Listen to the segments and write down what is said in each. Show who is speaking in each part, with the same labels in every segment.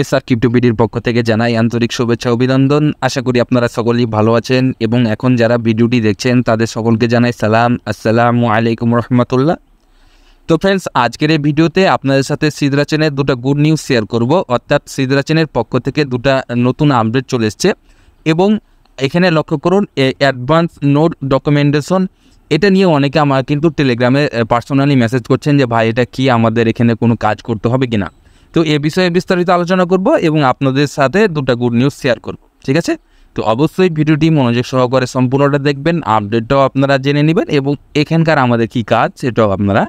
Speaker 1: SR ক্রিপ্টোবিডির পক্ষ থেকে জানাই আন্তরিক শুভেচ্ছা অভিনন্দন। আশা করি আপনারা সকলেই ভালো আছেন এবং এখন যারা ভিডিওটি দেখছেন তাদের সকলকে জানাই আসসালামু আলাইকুম রহমতুল্লাহ। তো ফ্রেন্ডস, আজকের এই ভিডিওতে আপনাদের সাথে সিদরা চেনের দুটো গুড নিউজ শেয়ার করব। অর্থাৎ সিদরা চেনের পক্ষ থেকে দুটো নতুন আপডেট চলে এসছে এবং এখানে লক্ষ্য করুন অ্যাডভান্স নোড ডকুমেন্টেশন, এটা নিয়ে অনেকে আমার কিন্তু টেলিগ্রামে পার্সোনালি মেসেজ করছেন যে ভাই এটা কি, আমাদের এখানে কোনো কাজ করতে হবে কিনা। তো এ বিষয়ে বিস্তারিত আলোচনা করব এবং আপনাদের সাথে দুটো গুড নিউজ শেয়ার করব, ঠিক আছে? তো অবশ্যই ভিডিওটি মনোযোগ সহকারে সম্পূর্ণটা দেখবেন, আপডেটটাও আপনারা জেনে নেবেন এবং এখানকার আমাদের কি কাজ সেটাও আপনারা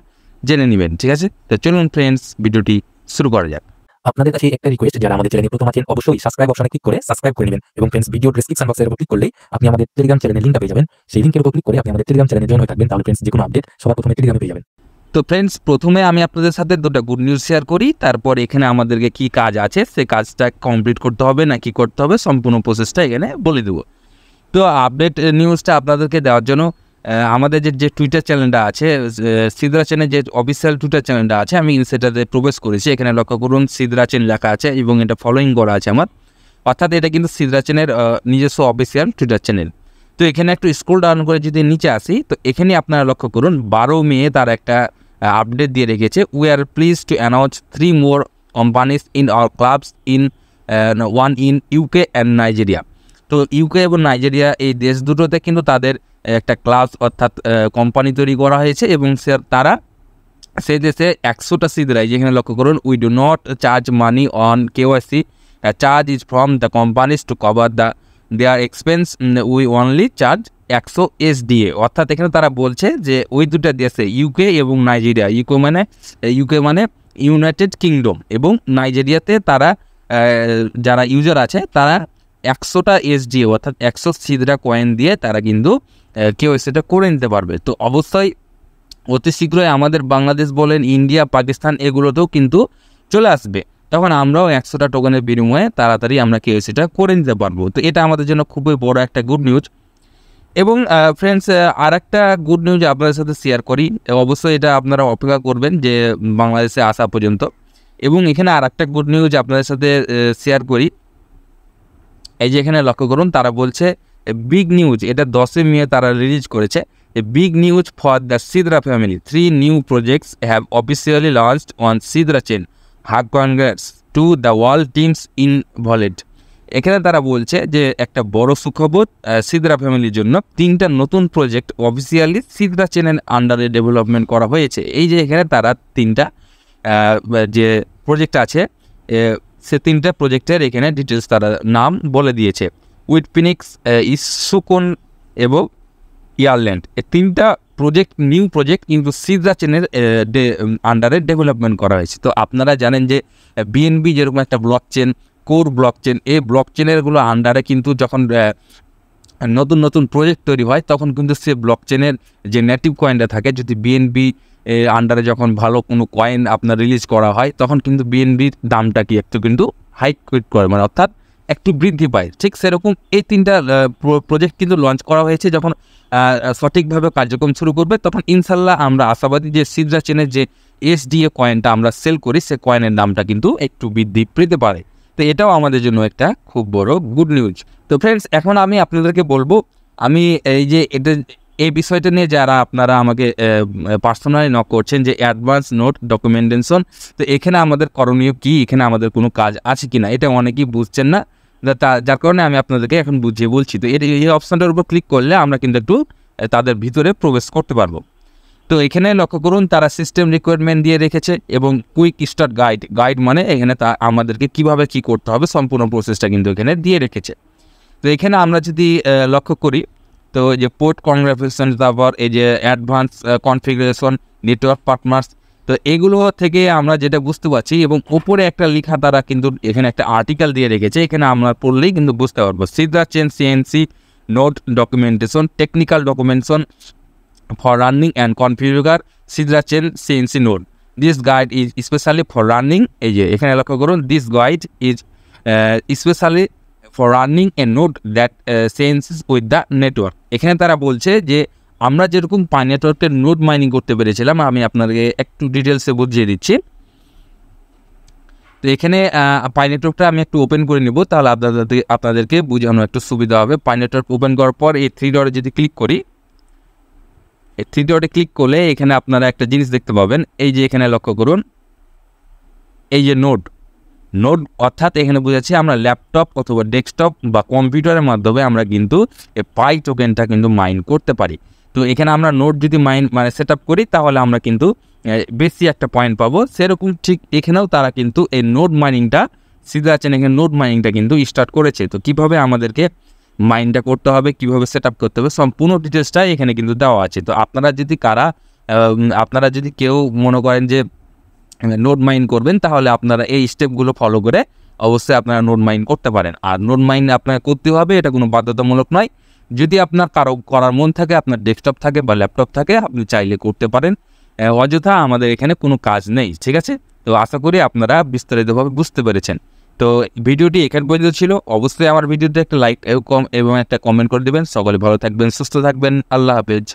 Speaker 1: জেনে নেবেন, ঠিক আছে? তো চলুন ফ্রেন্ডস, ভিডিওটি শুরু করা যাক।
Speaker 2: আপনাদের কাছে একটা রিকোয়েস্ট, যারা আমাদের চ্যানেলে প্রথম আছেন অবশ্যই সাবস্ক্রাইব অপশনে ক্লিক করে সাবস্ক্রাইব করে নেবেন এবং ফ্রেন্ডস ভিডিও ডেসক্রিপশন বক্সের উপর ক্লিক করলেই আপনি আমাদের টেলিগ্রাম চ্যানেলের লিংকটা পেয়ে যাবেন। সেই লিংকের উপর ক্লিক করে আপনি আমাদের টেলিগ্রাম চ্যানেলে জয়েন হয়ে থাকবেন, তাহলে ফ্রেন্ডস যে কোনো আপডেট সবার প্রথমে টেলিগ্রামে পেয়ে যাবেন।
Speaker 1: তো ফ্রেন্ডস, প্রথমে আমি আপনাদের সাথে দুটো গুড নিউজ শেয়ার করি, তারপর এখানে আমাদেরকে কি কাজ আছে সে কাজটা কমপ্লিট করতে হবে না কি করতে হবে সম্পূর্ণ প্রসেসটা এখানে বলে দেবো। তো আপডেট নিউজটা আপনাদেরকে দেওয়ার জন্য আমাদের যে টুইটার চ্যানেলটা আছে, সিদরা চেনের যে অফিসিয়াল টুইটার চ্যানেলটা আছে, আমি সেটাতে প্রবেশ করেছি। এখানে লক্ষ্য করুন সিদরা চেন লেখা আছে এবং এটা ফলোয়িং করা আছে আমার, অর্থাৎ এটা কিন্তু সিদরা চেনের নিজস্ব অফিসিয়াল টুইটার চ্যানেল। তো এখানে একটু স্ক্রল ডাউন করে যদি নিচে আসি, তো এখানে আপনারা লক্ষ্য করুন 12 মে তার একটা আপডেট দিয়ে রেখেছে। We are please to announce 3 more companies in our clubs in one in UK and Nigeria. তো ইউকে এবং নাইজেরিয়া এই দেশ দুটোতে কিন্তু তাদের একটা ক্লাস অর্থাৎ কোম্পানি তৈরি করা হয়েছে এবং তারা সেই দেশে 100টা সিদরাই, যেখানে লক্ষ্য করুন we do not charge money on KYC, charge is from the companies to cover the their expense, we only charge 100 SDA। অর্থাৎ এখানে তারা বলছে যে ওই দুটা দেশে ইউকে এবং নাইজেরিয়া, ইউকে মানে ইউনাইটেড কিংডম এবং নাইজেরিয়াতে তারা যারা ইউজার আছে তারা 100টা SDA অর্থাৎ 100 সিদরা কয়েন দিয়ে তারা কিন্তু কেওয়াইসিটা করে নিতে পারবে। তো অবশ্যই অতি শীঘ্রই আমাদের বাংলাদেশ বলেন, ইন্ডিয়া, পাকিস্তান এগুলোতেও কিন্তু চলে আসবে, তখন আমরাও 100টা টোকেনের বিনিময়ে তাড়াতাড়ি আমরা কেওয়াইসিটা করে নিতে পারবো। তো এটা আমাদের জন্য খুবই বড় একটা গুড নিউজ। এবং ফ্রেন্ডস, আর একটা গুড নিউজ আপনাদের সাথে শেয়ার করি, অবশ্যই এটা আপনারা অপেক্ষা করবেন যে বাংলাদেশে আসা পর্যন্ত। এবং এখানে আর একটা গুড নিউজ আপনাদের সাথে শেয়ার করি। এই যে এখানে লক্ষ্য করুন তারা বলছে বিগ নিউজ, এটা 10 মে তারা রিলিজ করেছে। A big news for the Sidra family. 3 new projects have officially launched on Sidra chain. Hug congrats to the world teams involved. এখানে তারা বলছে যে একটা বড় সুখবর সিদরা ফ্যামিলির জন্য, 3টা নতুন প্রজেক্ট অফিসিয়ালি সিদরা চেনের আন্ডারে ডেভেলপমেন্ট করা হয়েছে। এই যে এখানে তারা 3টা যে প্রজেক্ট আছে সে 3টা প্রজেক্টের এখানে ডিটেলস তারা নাম বলে দিয়েছে। উইথ ফিনিক্স, ইসুকুন এবং ইয়ারল্যান্ড, এই 3টা প্রজেক্ট নিউ প্রজেক্ট কিন্তু সিদরা চেনের আন্ডারে ডেভেলপমেন্ট করা হয়েছে। তো আপনারা জানেন যে বিএনবি যেরকম একটা block chain, core block chain, এই ব্লক চেনেরগুলো আন্ডারে কিন্তু যখন নতুন নতুন প্রজেক্ট তৈরি হয় তখন কিন্তু সে ব্লক চেনের যে নেটিভ কয়েনটা থাকে, যদি বিএনবি আন্ডারে যখন ভালো কোনো কয়েন আপনার রিলিজ করা হয় তখন কিন্তু বিএনবির দামটা কি একটু কিন্তু হাইক করে, মানে অর্থাৎ একটু বৃদ্ধি পায়। ঠিক সেরকম এই 3টা প্রজেক্ট কিন্তু লঞ্চ করা হয়েছে। যখন সঠিকভাবে কার্যক্রম শুরু করবে তখন ইনশাল্লাহ আমরা আশাবাদী যে সিদরা চেনের যে SDA কয়েনটা আমরা সেল করি সে কয়েনের দামটা কিন্তু একটু বৃদ্ধি পেতে পারে। তো এটাও আমাদের জন্য একটা খুব বড় গুড নিউজ। তো ফ্রেন্ডস, এখন আমি আপনাদেরকে বলবো, আমি এই যে এই বিষয়টা নিয়ে যারা আপনারা আমাকে পার্সোনালি নক করছেন যে অ্যাডভান্স নোট ডকুমেন্টেশন, তো এখানে আমাদের করণীয় কি, এখানে আমাদের কোনো কাজ আছে কি না, এটা অনেকেই বুঝছেন না, যার কারণে আমি আপনাদেরকে এখন বুঝিয়ে বলছি। তো এই অপশানটার উপর ক্লিক করলে আমরা কিন্তু একটু তাদের ভিতরে প্রবেশ করতে পারবো। তো এখানে লক্ষ্য করুন তারা সিস্টেম রিকোয়ারমেন্ট দিয়ে রেখেছে এবং কুইক স্টার্ট গাইড মানে এখানে আমাদেরকে কিভাবে কি করতে হবে সম্পূর্ণ প্রসেসটা কিন্তু এখানে দিয়ে রেখেছে। তো এখানে আমরা যদি লক্ষ্য করি, তো যে পোর্ট কনফিগারেশন, তারপর এই যে অ্যাডভান্স কনফিগারেশন, নেটওয়ার্ক পার্টনার্স, তো এগুলো থেকে আমরা যেটা বুঝতে পারছি, এবং ওপরে একটা লেখা তারা কিন্তু এখানে একটা আর্টিকেল দিয়ে রেখেছে, এখানে আমরা পড়লেই কিন্তু বুঝতে পারবো। Sidra chain CNC note documentation, technical documentation for running and configure Sidra chain CNC node. This guide is especially for running, এই যে এখানে লক্ষ্য করুন, this guide is especially for running a node that syncs with the network. এখানে তারা বলছে যে আমরা যেরকম পাই নেটওয়ার্কের নোড মাইনিং করতে পেরেছিলাম, আমি আপনাদেরকে একটু ডিটেলসে বুঝিয়ে দিচ্ছি। তো এখানে পাই নেটওয়ার্কটা আমি একটু ওপেন করে নিব, তাহলে আপনাদেরকে বোঝানো একটু সুবিধা হবে। পাই নেটওয়ার্ক ওপেন করার পর এই 3 ডটে যদি ক্লিক করি, এই 3 ডটে ক্লিক করলে এখানে আপনারা একটা জিনিস দেখতে পাবেন, এই যে এখানে লক্ষ্য করুন, এই যে নোড অর্থাৎ এখানে বুঝাচ্ছি আমরা ল্যাপটপ অথবা ডেস্কটপ বা কম্পিউটারের মাধ্যমে আমরা কিন্তু এই পাই টোকেনটা কিন্তু মাইন করতে পারি। তো এখানে আমরা নোড যদি সেট আপ করি তাহলে আমরা কিন্তু বেশি একটা পয়েন্ট পাবো। সেরকম ঠিক এখানেও তারা কিন্তু এই নোড মাইনিংটা সিধা আছেন, এখানে নোড মাইনিংটা কিন্তু স্টার্ট করেছে। তো কীভাবে আমাদেরকে মাইনটা করতে হবে, কীভাবে সেট আপ করতে হবে, সম্পূর্ণ ডিটেলসটা এখানে কিন্তু দেওয়া আছে। তো আপনারা যদি কেউ মনে করেন যে নোড মাইন করবেন, তাহলে আপনারা এই স্টেপগুলো ফলো করে অবশ্যই আপনারা নোড মাইন করতে পারেন। আর নোড মাইন আপনাকে করতে হবে, এটা কোনো বাধ্যতামূলক নয়। যদি আপনার কারো করার মন থাকে, আপনার ডেস্কটপ থাকে বা ল্যাপটপ থাকে, আপনি চাইলে করতে পারেন। অযথা আমাদের এখানে কোনো কাজ নেই, ঠিক আছে? তো আশা করি আপনারা বিস্তারিতভাবে বুঝতে পেরেছেন। তো ভিডিওটি এখান পর্যন্ত ছিল। অবশ্যই আমার ভিডিওতে একটা লাইক এবং একটা কমেন্ট করে দেবেন। সকলে ভালো থাকবেন, সুস্থ থাকবেন। আল্লাহ হাফেজ।